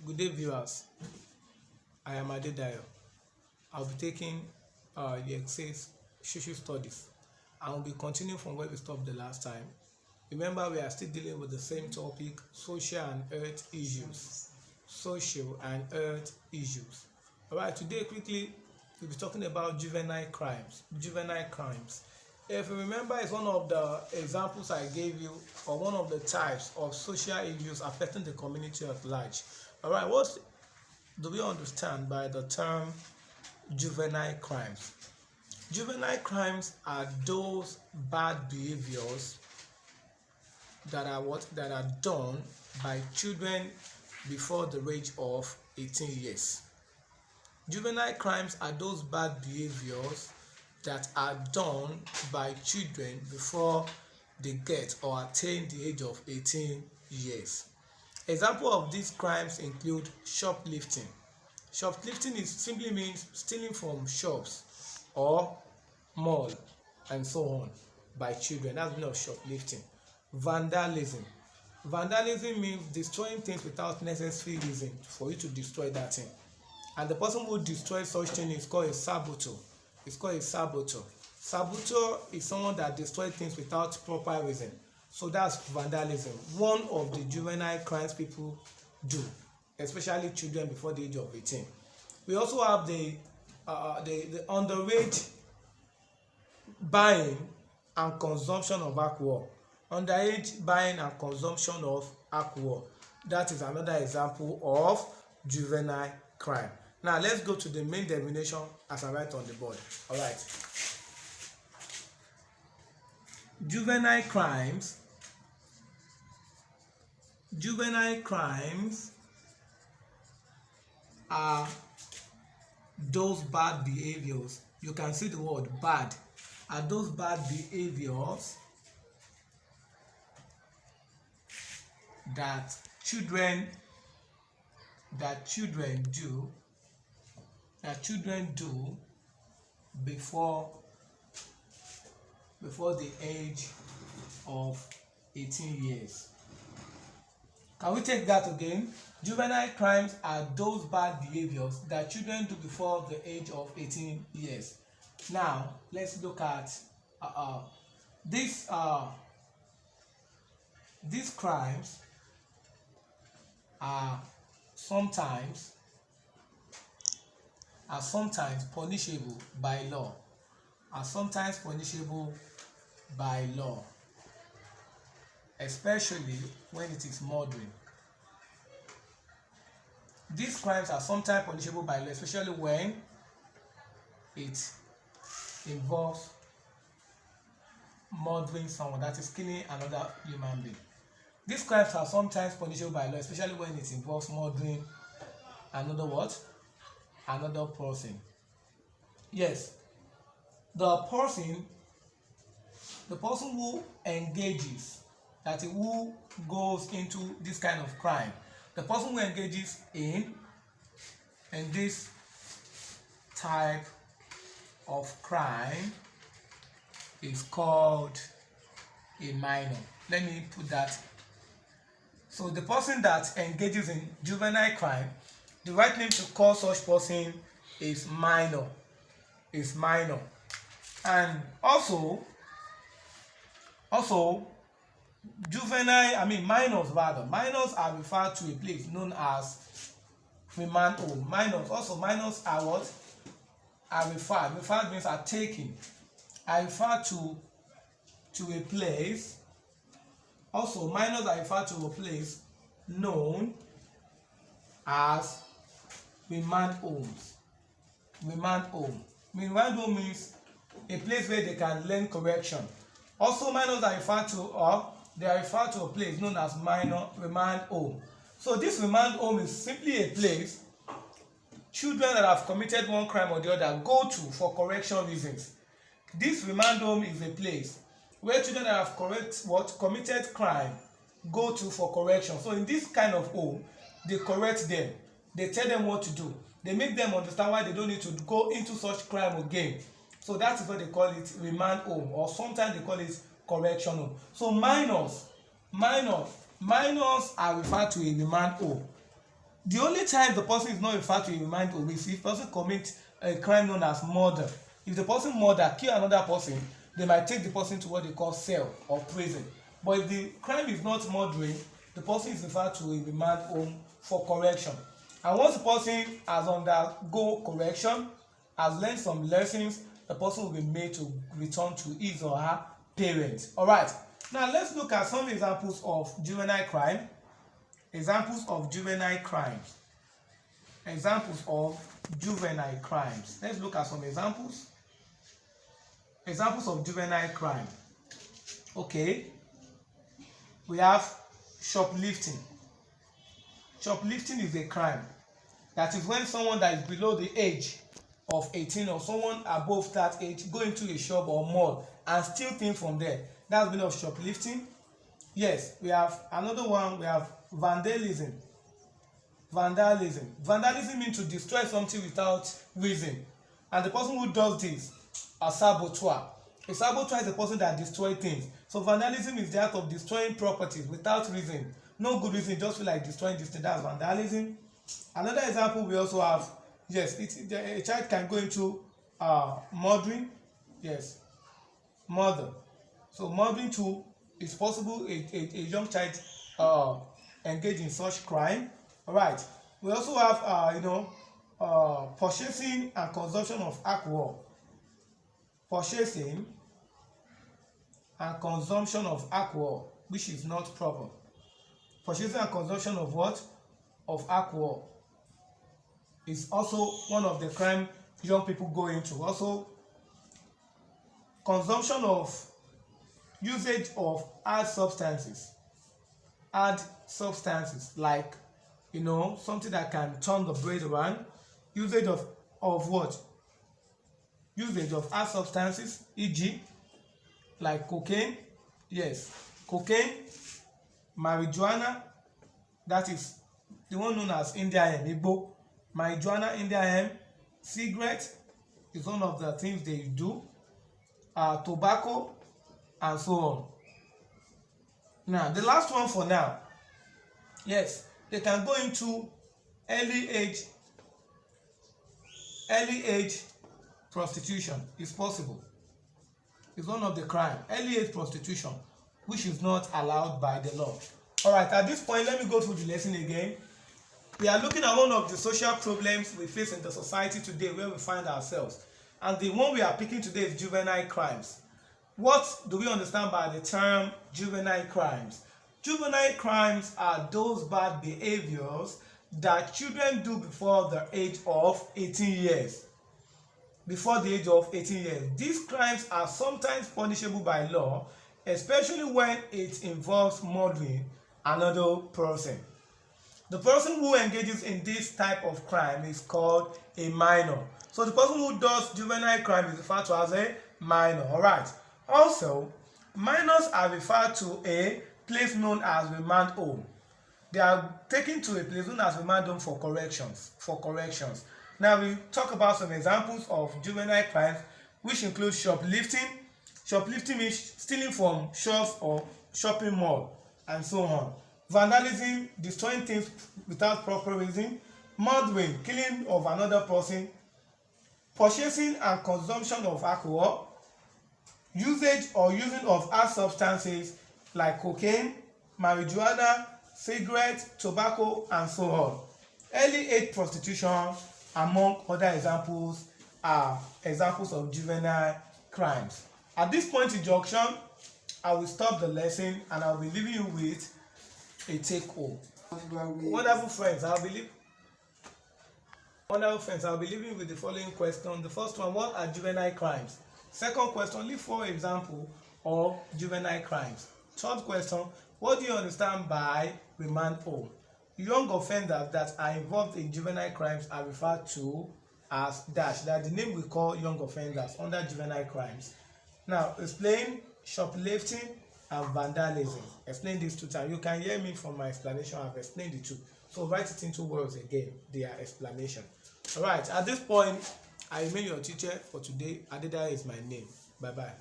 Good day, viewers. I am Adedayo. I'll be taking the Excess Social Studies. I will be continuing from where we stopped the last time. Remember, we are still dealing with the same topic: social and earth issues. Social and earth issues. All right. Today, quickly, we'll be talking about juvenile crimes. Juvenile crimes. If you remember, it's one of the examples I gave you, or one of the types of social issues affecting the community at large. All right, what do we understand by the term juvenile crimes? Juvenile crimes are those bad behaviors that are done by children before the age of 18 years. Juvenile crimes are those bad behaviors that are done by children before they get or attain the age of 18 years. Example of these crimes include shoplifting. Shoplifting simply means stealing from shops or mall and so on by children. That's the meaning of shoplifting. Vandalism. Vandalism means destroying things without necessary reason for you to destroy that thing. And the person who destroys such thing is called a saboteur. It's called a saboteur. Saboteur is someone that destroys things without proper reason. So that's vandalism, one of the juvenile crimes people do, especially children before the age of 18. We also have the underage buying and consumption of alcohol. Underage buying and consumption of alcohol. That is another example of juvenile crime. Now let's go to the main definition as I write on the board. All right. Juvenile crimes are those bad behaviors. You can see the word bad. Are those bad behaviors that children do before the age of 18 years. Can we take that again? Juvenile crimes are those bad behaviors that children do before the age of 18 years. Now, let's look at these crimes are sometimes punishable by law. Especially when it is murdering. These crimes are sometimes punishable by law, especially when it involves murdering someone, that is killing another human being. These crimes are sometimes punishable by law, especially when it involves murdering another person. Yes, the person who engages, that is, who goes into this kind of crime, the person who engages in this type of crime is called a minor. Let me put that. So the person that engages in juvenile crime, the right name to call such person is minor. And also minors are referred to a place known as remand home. Minors are what? Are referred. Referred means are taken. Are referred to a place. Also, minors are referred to a place known as remand homes. Remand home. Remand home means a place where they can learn correction. Also, minors are referred to, or they are referred to a place known as remand home. So this remand home is simply a place children that have committed one crime or the other go to for correction reasons. This remand home is a place where children that have committed crime go to for correction. So in this kind of home, they correct them. They tell them what to do. They make them understand why they don't need to go into such crime again. So that is what they call it, remand home, or sometimes they call it correction home. So minors are referred to a remand home. The only time the person is not referred to in remand home is if the person commits a crime known as murder. If the person murder, kill another person, they might take the person to what they call cell or prison. But if the crime is not murdering, the person is referred to a remand home for correction. And once the person has undergo correction, has learned some lessons, the person will be made to return to his or her parents. Alright, now let's look at some examples of juvenile crime. Examples of juvenile crimes. Examples of juvenile crimes. Let's look at some examples. Examples of juvenile crime. Okay. We have shoplifting. Shoplifting is a crime. That is when someone that is below the age of 18 or someone above that age go into a shop or mall and steal things from there. That's the meaning of shoplifting. Yes, we have another one. We have vandalism. Vandalism. Vandalism means to destroy something without reason. And the person who does this, a saboteur. A saboteur is a person that destroys things. So vandalism is the act of destroying properties without reason. No good reason, just feel like destroying this thing. That's vandalism. Another example we also have, yes, a child can go into murdering. Yes, murder. So murdering too is possible. A young child engage in such crime. All right. We also have purchasing and consumption of alcohol. Purchasing and consumption of alcohol, which is not proper. Purchasing and consumption of what? Of alcohol is also one of the crime young people go into. Also, consumption of usage of hard substances. Hard substances like something that can turn the brain around. Usage of what? Usage of hard substances, e.g. like cocaine. Yes, cocaine, marijuana, that is the one known as Indian Igbo. Marijuana, Indian, cigarette is one of the things they do. Tobacco, and so on. Now, the last one for now. Yes, they can go into early age prostitution. It's possible. It's one of the crime. Early age prostitution, which is not allowed by the law. All right, at this point, let me go through the lesson again. We are looking at one of the social problems we face in the society today where we find ourselves. And the one we are picking today is juvenile crimes. What do we understand by the term juvenile crimes? Juvenile crimes are those bad behaviors that children do before the age of 18 years. Before the age of 18 years. These crimes are sometimes punishable by law, especially when it involves murdering another person. The person who engages in this type of crime is called a minor. So the person who does juvenile crime is referred to as a minor. Alright. Also, minors are referred to a place known as remand home. They are taken to a place known as remand home for corrections. Now we talk about some examples of juvenile crimes, which include shoplifting. Shoplifting means stealing from shops or shopping mall, and so on. Vandalism, destroying things without proper reason. Murdering, killing of another person. Purchasing and consumption of alcohol. Usage or using of hard substances like cocaine, marijuana, cigarette, tobacco, and so on. Early age prostitution, among other examples, are examples of juvenile crimes. At this point in junction, I will stop the lesson and I will be leaving you with a take home. Wonderful friends, I'll be leaving you with the following question. The first one, what are juvenile crimes? Second question, leave for example of juvenile crimes. Third question, what do you understand by remand home? Young offenders that are involved in juvenile crimes are referred to as dash. That the name we call young offenders under juvenile crimes. Now, explain shoplifting and vandalism. Explain these two times. You can hear me from my explanation. I've explained the two. So write it into words again, their explanation. Alright, at this point, I remain your teacher for today. Adeda is my name. Bye-bye.